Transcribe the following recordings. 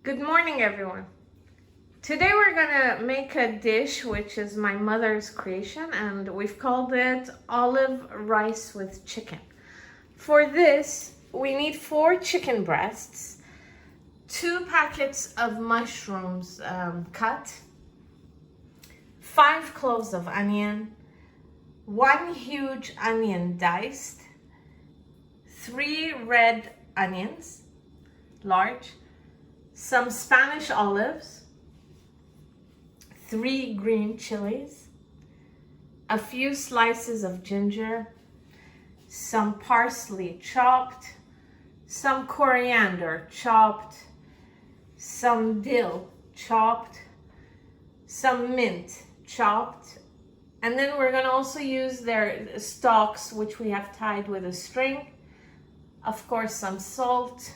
Good morning, everyone. Today we're gonna make a dish which is my mother's creation, and we've called it olive rice with chicken. For this, we need 4 chicken breasts, 2 packets of mushrooms cut, 5 cloves of onion, 1 huge onion diced, 3 red onions, large, some Spanish olives, 3 green chilies, a few slices of ginger, some parsley chopped, some coriander chopped, some dill chopped, some mint chopped, and then we're gonna also use their stalks, which we have tied with a string, of course some salt,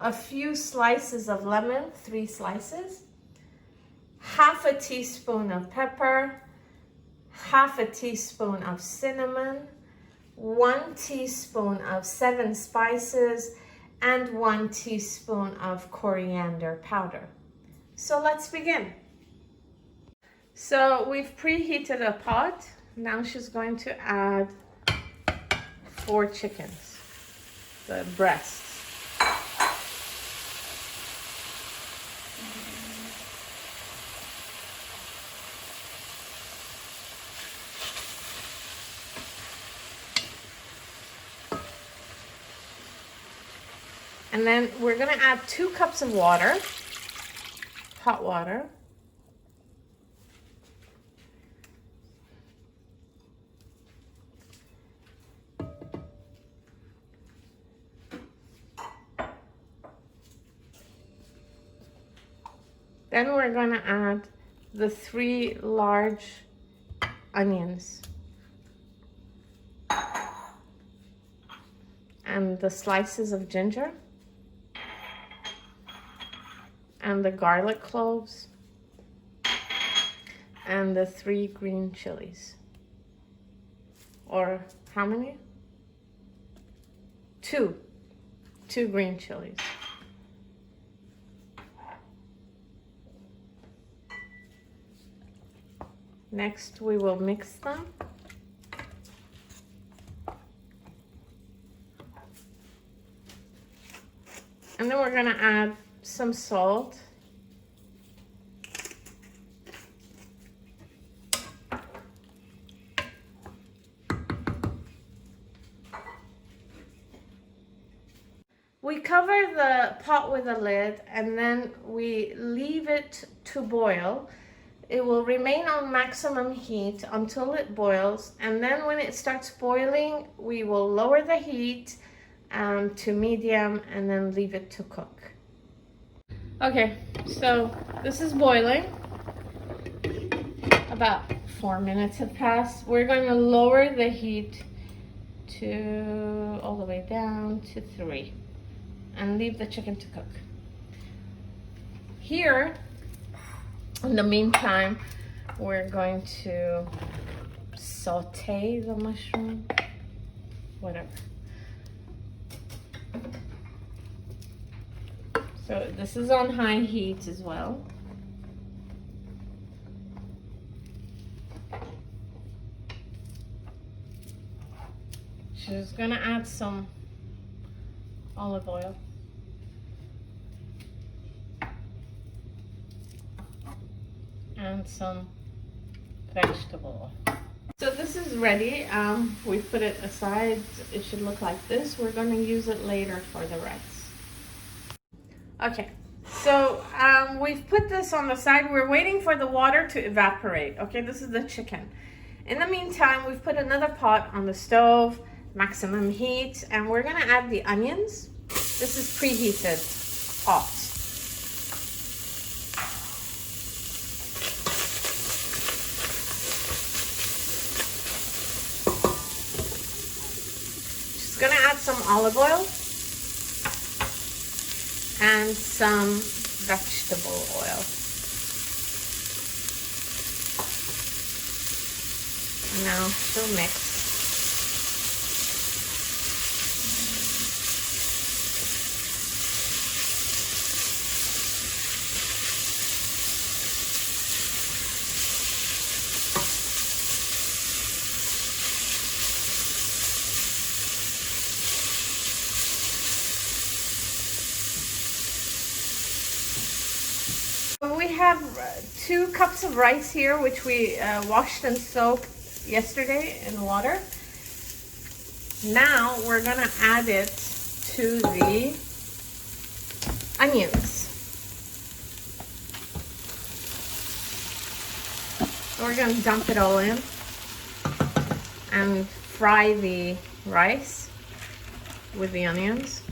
a few slices of lemon, 3 slices, half a teaspoon of pepper, half a teaspoon of cinnamon, 1 teaspoon of 7 spices, and 1 teaspoon of coriander powder. So let's begin. So we've preheated a pot. Now she's going to add 4 chickens, the breasts. And then we're gonna add 2 cups of water, hot water. Then we're gonna add the 3 large onions and the slices of ginger and the garlic cloves and the 3 green chilies. Or how many? 2 green chilies. Next, we will mix them. And then we're gonna add some salt. We cover the pot with a lid and then we leave it to boil. It will remain on maximum heat until it boils, and then when it starts boiling, we will lower the heat to medium and then leave it to cook. Okay, so this is boiling. About 4 minutes have passed. We're going to lower the heat to all the way down to 3 and leave the chicken to cook. Here, in the meantime, we're going to saute the mushroom, whatever. So this is on high heat as well. She's gonna add some olive oil. And some vegetable oil. So this is ready. We put it aside. It should look like this. We're going to use it later for the rice. Okay, so we've put this on the side. We're waiting for the water to evaporate. Okay, this is the chicken. In the meantime, we've put another pot on the stove, maximum heat, and we're going to add the onions. This is preheated hot. Gonna add some olive oil and some vegetable oil. Now she'll mix. We have 2 cups of rice here, which we washed and soaked yesterday in water. Now we're gonna add it to the onions. We're gonna dump it all in and fry the rice with the onions.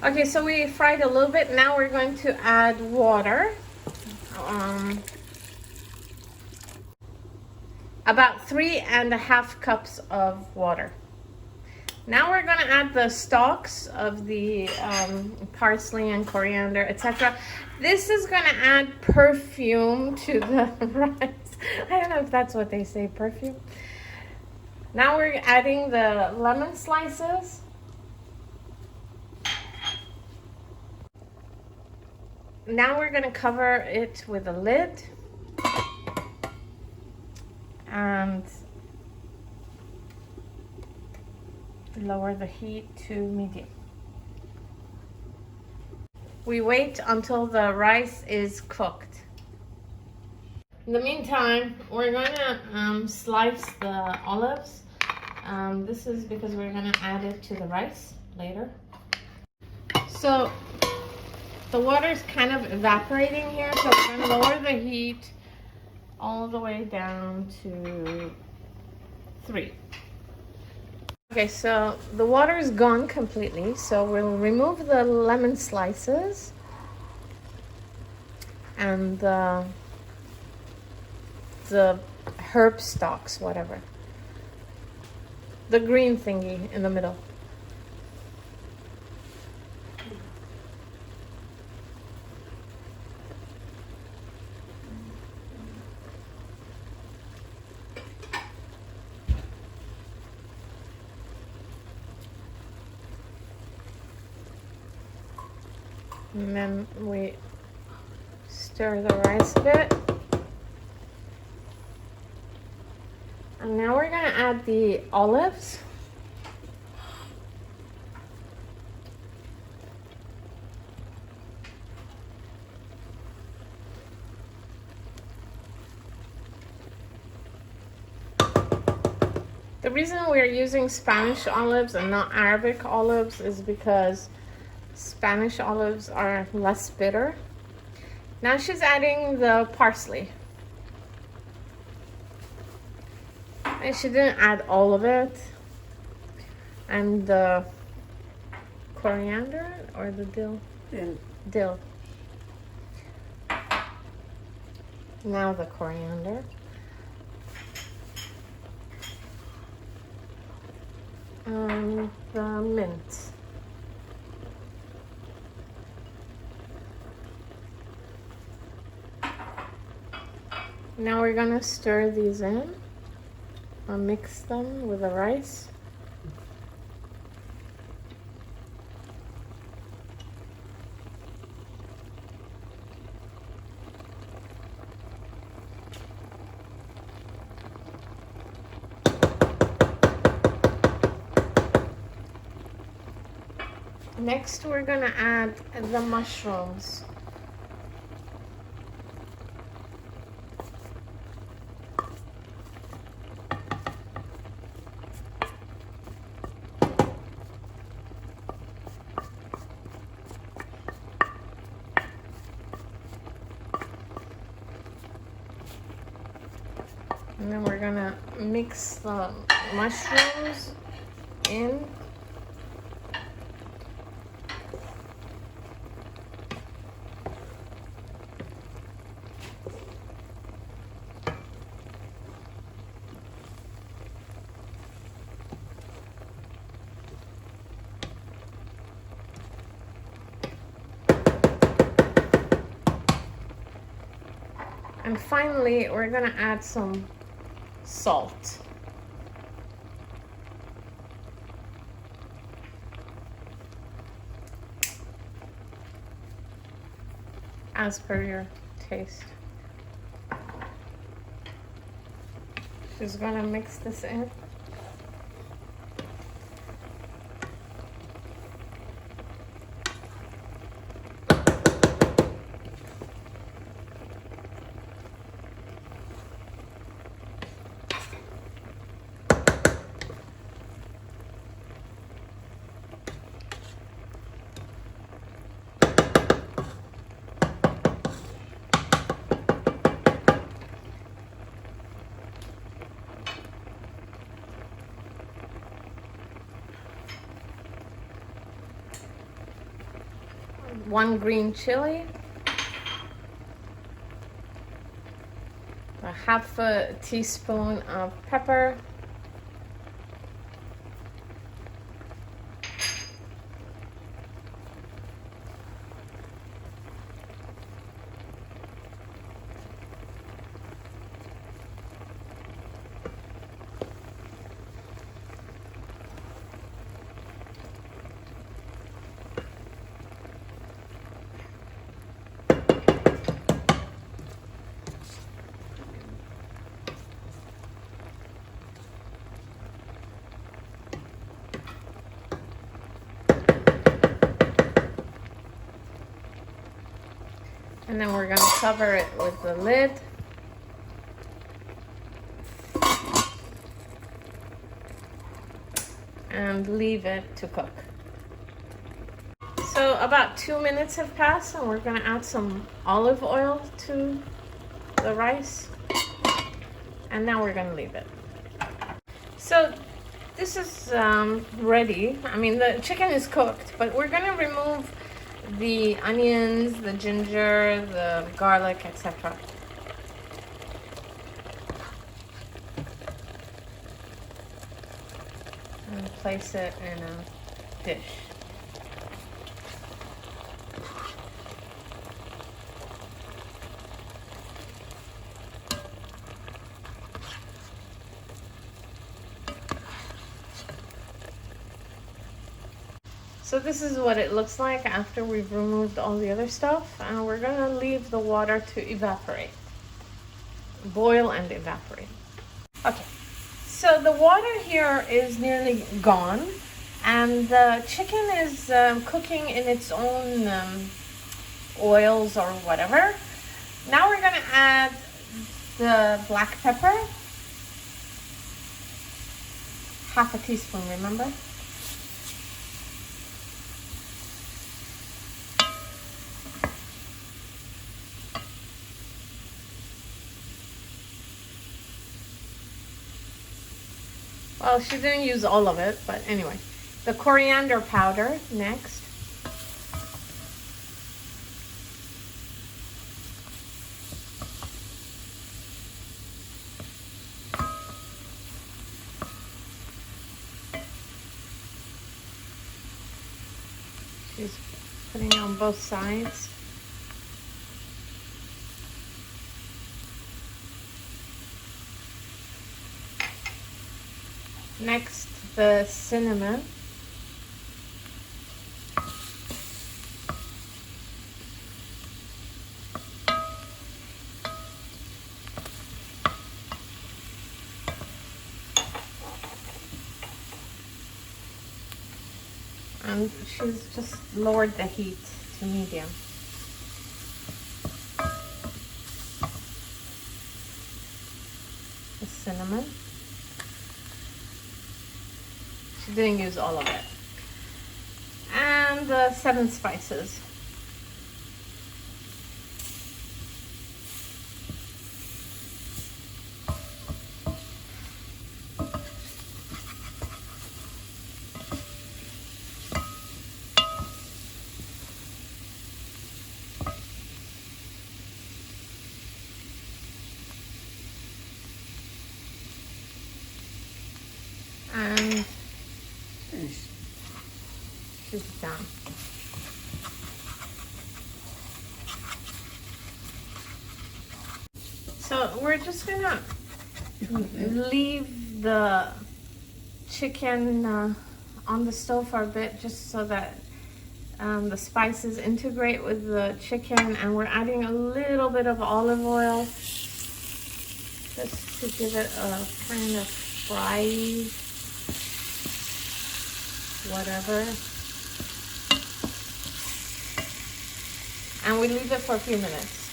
Okay, so we fried a little bit. Now we're going to add water. About 3.5 cups of water. Now we're gonna add the stalks of the parsley and coriander, etc. This is gonna add perfume to the rice. I don't know if that's what they say, perfume. Now we're adding the lemon slices. Now we're gonna cover it with a lid and lower the heat to medium. We wait until the rice is cooked. In the meantime, we're gonna slice the olives. This is because we're gonna add it to the rice later. So the water is kind of evaporating here, so we're going to lower the heat all the way down to 3. Okay, so the water is gone completely, so we'll remove the lemon slices and the herb stalks, whatever. The green thingy in the middle. And then we stir the rice a bit. And now we're gonna add the olives. The reason we're using Spanish olives and not Arabic olives is because Spanish olives are less bitter. Now she's adding the parsley. And she didn't add all of it. And the coriander or the dill? Dill. Now the coriander. And the mint. Now we're gonna stir these in and mix them with the rice. Next, we're gonna add the mushrooms. And then we're gonna mix the mushrooms in. And finally, we're gonna add some salt. as per your taste. She's gonna mix this in. One green chili, a half a teaspoon of pepper, and then we're going to cover it with the lid. And leave it to cook. So about 2 minutes have passed, and we're going to add some olive oil to the rice. And now we're going to leave it. So this is ready. I mean, the chicken is cooked, but we're going to remove the onions, the ginger, the garlic, etc. And place it in a dish. So this is what it looks like after we've removed all the other stuff, and we're gonna leave the water to evaporate. Boil and evaporate. Okay, so the water here is nearly gone, and the chicken is cooking in its own oils or whatever. Now we're gonna add the black pepper, half a teaspoon, remember? Well, she didn't use all of it, but anyway. The coriander powder next. She's putting it on both sides. Next, the cinnamon. And she's just lowered the heat to medium. The cinnamon. She didn't use all of it. And the 7 spices. And she's done. So we're just gonna leave the chicken on the stove for a bit, just so that The spices integrate with the chicken, and we're adding a little bit of olive oil just to give it a kind of fry, whatever. And we leave it for a few minutes.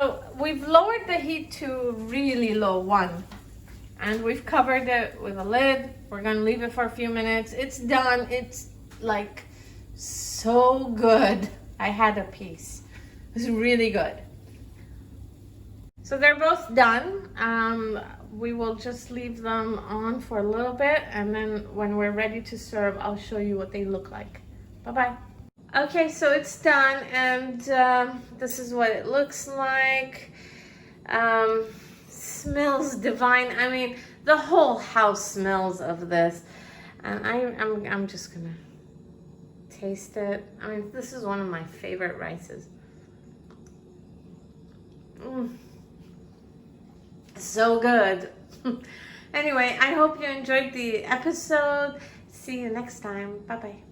So we've lowered the heat to really low, 1. And we've covered it with a lid. We're gonna leave it for a few minutes. It's done. It's like so good. I had a piece. It's really good. So they're both done. We will just leave them on for a little bit, and then when we're ready to serve, I'll show you what they look like. Bye-bye. Okay, so it's done, and this is what it looks like. Smells divine. I mean, the whole house smells of this, and I'm just gonna taste it. I mean, this is one of my favorite rices. So good. Anyway, I hope you enjoyed the episode. See you next time. Bye bye.